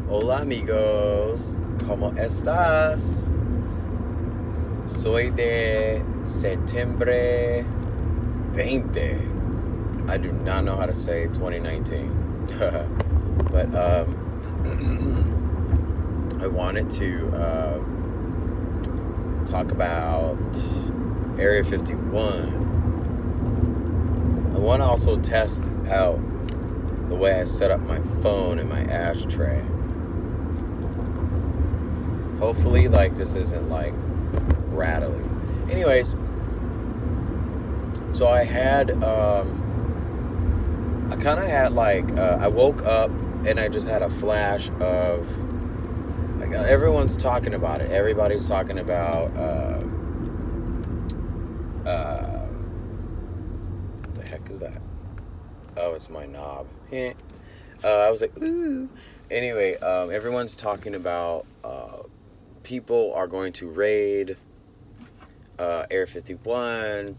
Hola amigos, ¿cómo estás? Soy de septiembre 20. I do not know how to say 2019. But I wanted to talk about Area 51. I want to also test out the way I set up my phone in my ashtray. Hopefully, like, this isn't, like, rattly. Anyways, so I kind of had, like, I woke up and I just had a flash of, like, everyone's talking about it. Everybody's talking about, the heck is that? Oh, it's my knob. I was like, ooh. Anyway, everyone's talking about, people are going to raid Area 51.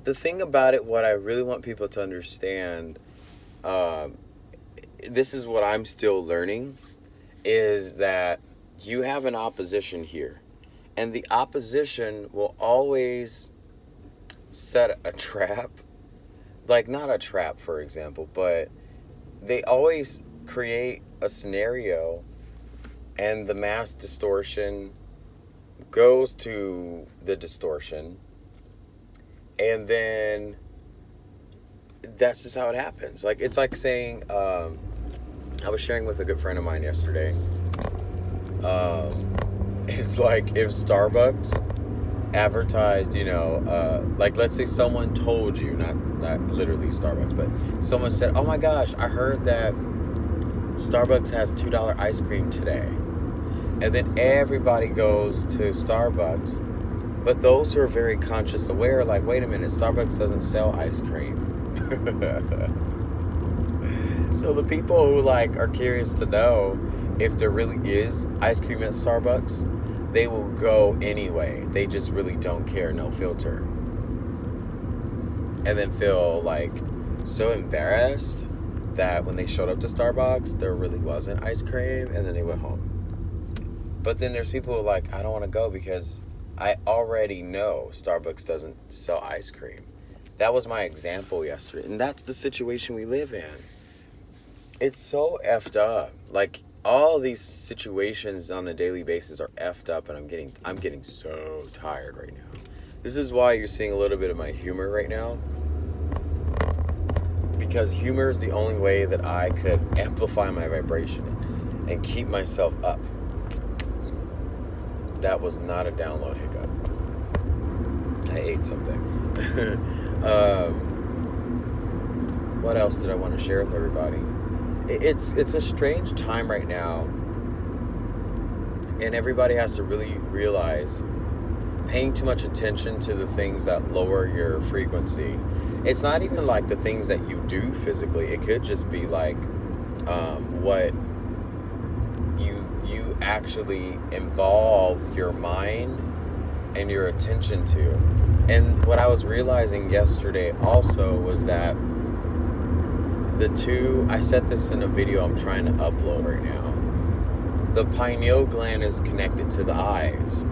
The thing about it, what I really want people to understand, this is what I'm still learning, is that you have an opposition here. And the opposition will always set a trap. Like, not a trap, for example, but they always create a scenario, and the mass distortion goes to the distortion, and then that's just how it happens. Like, it's like saying, I was sharing with a good friend of mine yesterday, it's like if Starbucks advertised, like, let's say someone told you, not literally Starbucks, but someone said, oh my gosh, I heard that Starbucks has $2 ice cream today. And then everybody goes to Starbucks. But those who are very conscious aware, like, wait a minute, Starbucks doesn't sell ice cream. So the people who, like, are curious to know if there really is ice cream at Starbucks, they will go anyway. They just really don't care, no filter. And then feel, like, so embarrassed that when they showed up to Starbucks, there really wasn't ice cream, and then they went home. But then there's people who are like, I don't want to go because I already know Starbucks doesn't sell ice cream. That was my example yesterday, and that's the situation we live in. It's so effed up. Like, all these situations on a daily basis are effed up, and I'm getting so tired right now. This is why you're seeing a little bit of my humor right now, because humor is the only way that I could amplify my vibration and keep myself up. That was not a download hiccup. I ate something. What else did I want to share with everybody? It's a strange time right now, and everybody has to really realize paying too much attention to the things that lower your frequency. It's not even like the things that you do physically. It could just be like what you actually involve your mind and your attention to. And what I was realizing yesterday also was that I said this in a video I'm trying to upload right now. The pineal gland is connected to the eyes.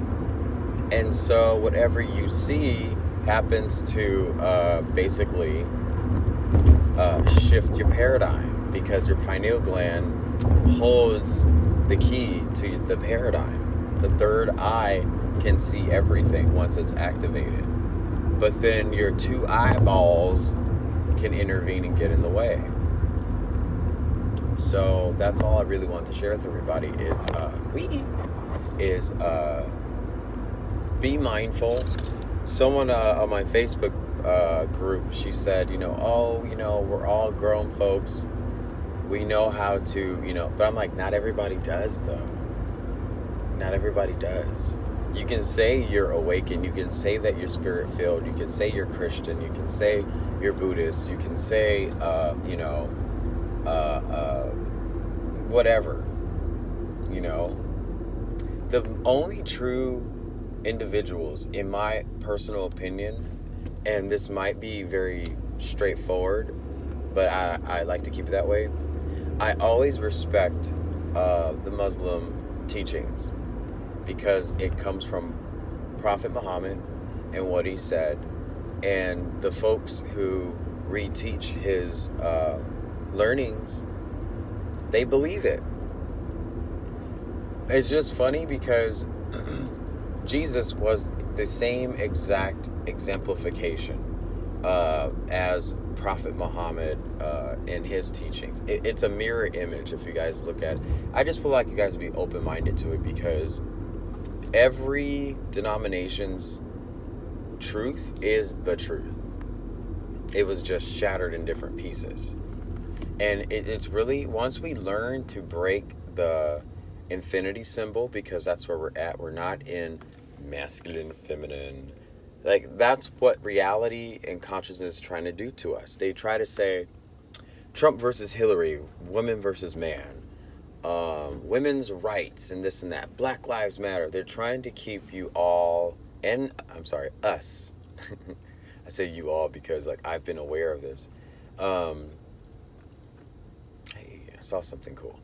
And so whatever you see happens to basically shift your paradigm, because your pineal gland holds the key to the paradigm. The third eye can see everything once it's activated. But then your two eyeballs can intervene and get in the way. So that's all I really want to share with everybody is be mindful. Someone on my Facebook group, she said, we're all grown folks. We know how to, but I'm like, not everybody does, though. Not everybody does. You can say you're awakened. You can say that you're spirit-filled. You can say you're Christian. You can say you're Buddhist. You can say, whatever. The only true individuals, in my personal opinion, and this might be very straightforward, but I like to keep it that way. I always respect the Muslim teachings because it comes from Prophet Muhammad and what he said, and the folks who reteach his learnings, they believe it. It's just funny because Jesus was the same exact exemplification as Prophet Muhammad in his teachings. It's a mirror image if you guys look at it. I just feel like you guys would be open-minded to it because every denomination's truth is the truth. It was just shattered in different pieces. And it's really, once we learn to break the infinity symbol, because that's where we're at, we're not in masculine, feminine. Like, that's what reality and consciousness is trying to do to us. They try to say Trump versus Hillary, woman versus man, women's rights and this and that, Black Lives Matter. They're trying to keep you all, and I'm sorry, us. I say you all because, like, I've been aware of this. Hey, I saw something cool.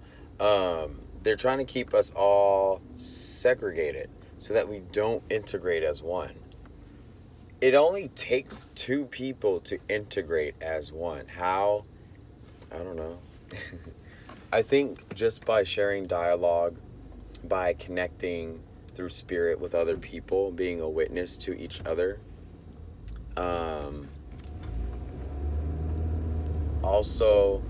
They're trying to keep us all segregated so that we don't integrate as one. It only takes two people to integrate as one. How? I don't know. I think just by sharing dialogue, by connecting through spirit with other people, being a witness to each other. Also,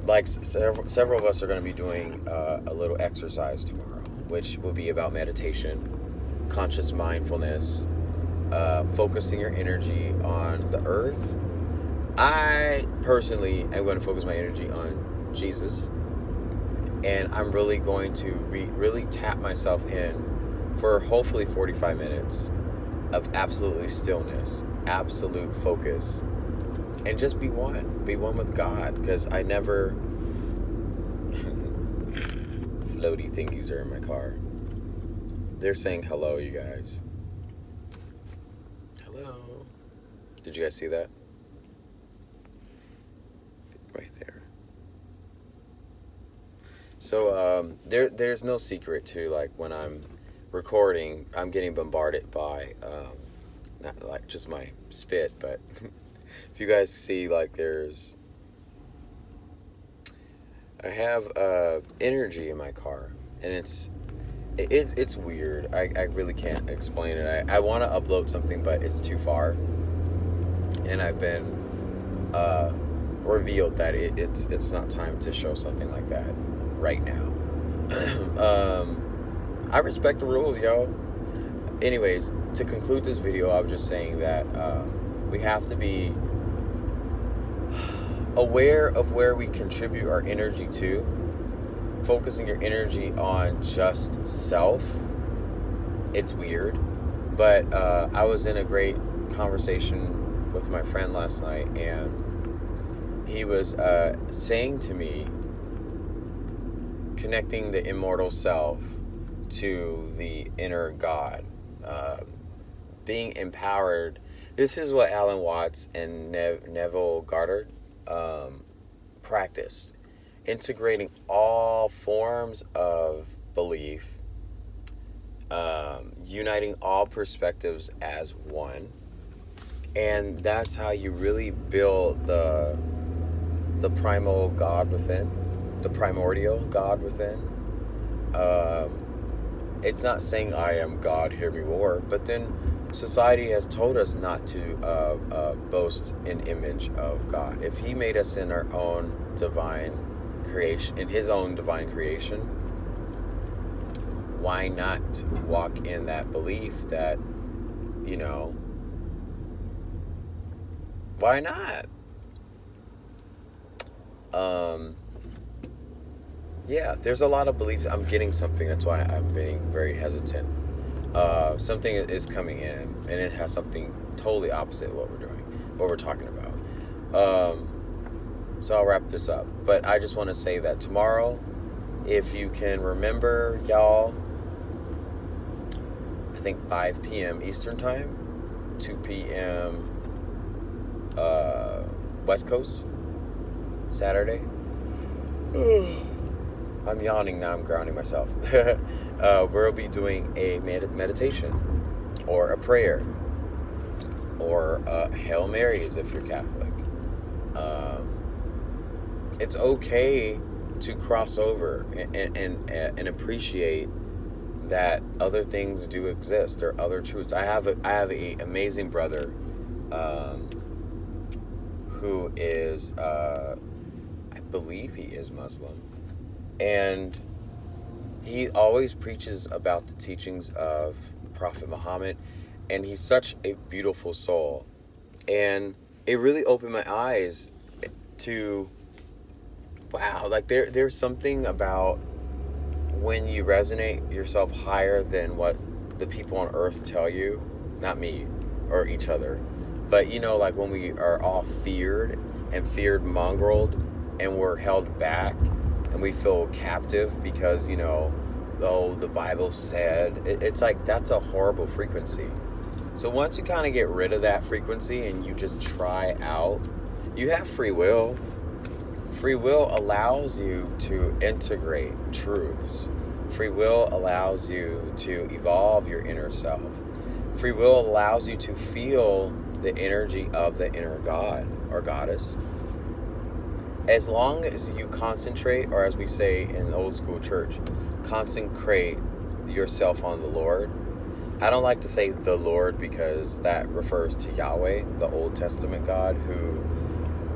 like several of us are going to be doing a little exercise tomorrow, which will be about meditation, conscious mindfulness, focusing your energy on the earth. I personally am going to focus my energy on Jesus, and I'm really going to really tap myself in for hopefully 45 minutes of absolutely stillness, absolute focus, and just be one with God, because I never floaty thingies are in my car. They're saying hello, you guys. Hello. Did you guys see that? Right there. So there's no secret to, like, when I'm recording, I'm getting bombarded by not like just my spit, but if you guys see, like, I have energy in my car, and it's weird. I really can't explain it. I want to upload something, but it's too far, and I've been revealed that it's not time to show something like that right now. I respect the rules, yo. Anyways, to conclude this video, I was just saying that we have to be aware of where we contribute our energy to. Focusing your energy on just self, it's weird, but I was in a great conversation with my friend last night, and he was saying to me, connecting the immortal self to the inner God, being empowered. This is what Alan Watts and Neville Goddard practiced, integrating all forms of belief, uniting all perspectives as one, and that's how you really build the primal God within, the primordial God within. It's not saying I am God, hear me roar, but then society has told us not to boast an image of God. If he made us in our own divine creation, in his own divine creation, why not walk in that belief that, you know, why not? Yeah, there's a lot of beliefs. I'm getting something, that's why I'm being very hesitant. Something is coming in, and it has something totally opposite what we're doing, what we're talking about. So I'll wrap this up. But I just want to say that tomorrow, if you can remember, y'all, I think 5 p.m. Eastern Time, 2 p.m. West Coast, Saturday. I'm yawning now. I'm grounding myself. We'll be doing a meditation or a prayer or Hail Marys if you're Catholic. It's okay to cross over and appreciate that other things do exist. There are other truths. I have a amazing brother who is I believe he is Muslim, and he always preaches about the teachings of Prophet Muhammad, and he's such a beautiful soul, and it really opened my eyes to, wow, like there's something about when you resonate yourself higher than what the people on earth tell you, not me or each other, but like when we are all feared mongreled, and we're held back and we feel captive because oh, the Bible said, it's like that's a horrible frequency. So once you kind of get rid of that frequency and you just try out, you have free will. Free will allows you to integrate truths. Free will allows you to evolve your inner self. Free will allows you to feel the energy of the inner God or goddess. As long as you concentrate, or as we say in old school church, consecrate yourself on the Lord. I don't like to say the Lord because that refers to Yahweh, the Old Testament God, who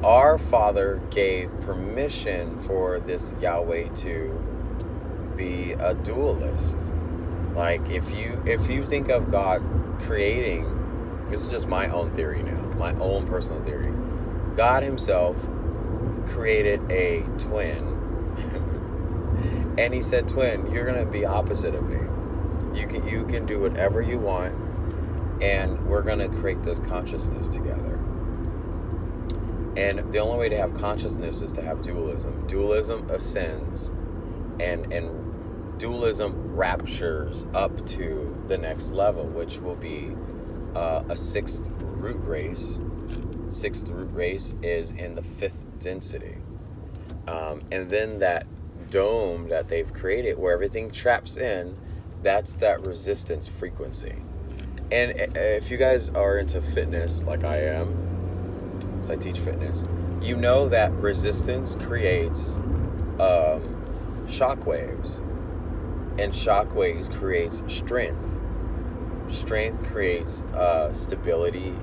our Father gave permission for this Yahweh to be a dualist. Like if you think of God creating, this is just my own theory now, my own personal theory. God himself created a twin and he said, twin, you're gonna be opposite of me. You can do whatever you want, and we're gonna create this consciousness together. And the only way to have consciousness is to have dualism. Dualism ascends, and dualism raptures up to the next level, which will be a sixth root race. Sixth root race is in the fifth density. And then that dome that they've created where everything traps in, that's that resistance frequency. And if you guys are into fitness like I am, because I teach fitness, you know that resistance creates shock waves, and shock waves creates strength. Strength creates stability,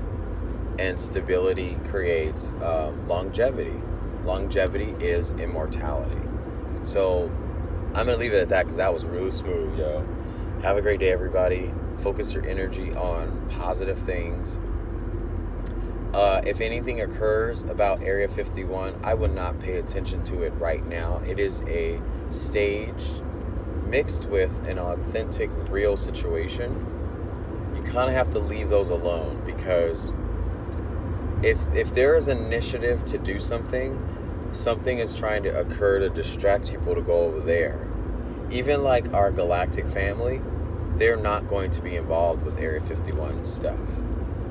and stability creates longevity. Longevity is immortality. So I'm gonna leave it at that because that was really smooth, yo. Have a great day, everybody. Focus your energy on positive things. If anything occurs about Area 51, I would not pay attention to it right now. It is a staged, mixed with an authentic, real situation. You kind of have to leave those alone, because if there is an initiative to do something is trying to occur to distract people to go over there. Even like our galactic family, they're not going to be involved with Area 51 stuff.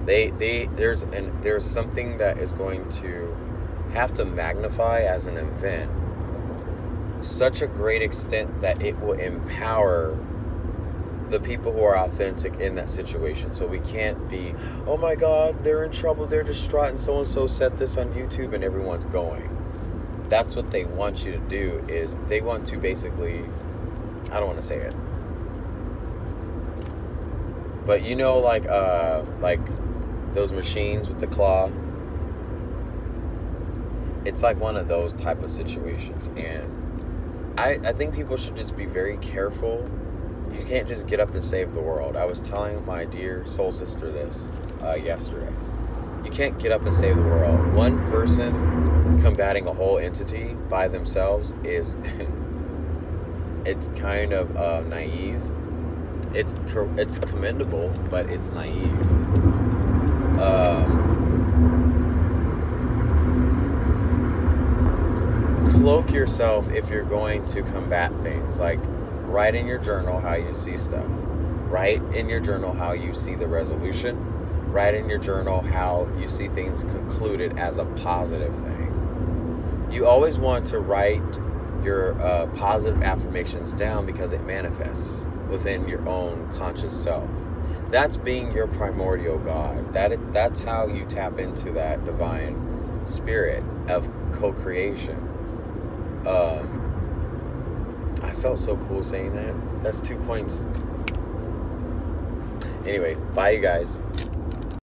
There's something that is going to have to magnify as an event such a great extent that it will empower the people who are authentic in that situation. So we can't be, oh my God, they're in trouble, they're distraught, and so-and-so said this on YouTube and everyone's going. That's what they want you to do, is they want to basically, I don't want to say it, but like those machines with the claw, it's like one of those type of situations. And I think people should just be very careful. You can't just get up and save the world. I was telling my dear soul sister this yesterday. You can't get up and save the world. One person combating a whole entity by themselves is it's kind of naive. It's commendable, but it's naive. Cloak yourself if you're going to combat things. Like, write in your journal how you see stuff. Write in your journal how you see the resolution. Write in your journal how you see things concluded as a positive thing. You always want to write your positive affirmations down, because it manifests within your own conscious self. That's being your primordial God. That's how you tap into that divine spirit of co-creation. I felt so cool saying that. That's 2 points. Anyway, bye you guys.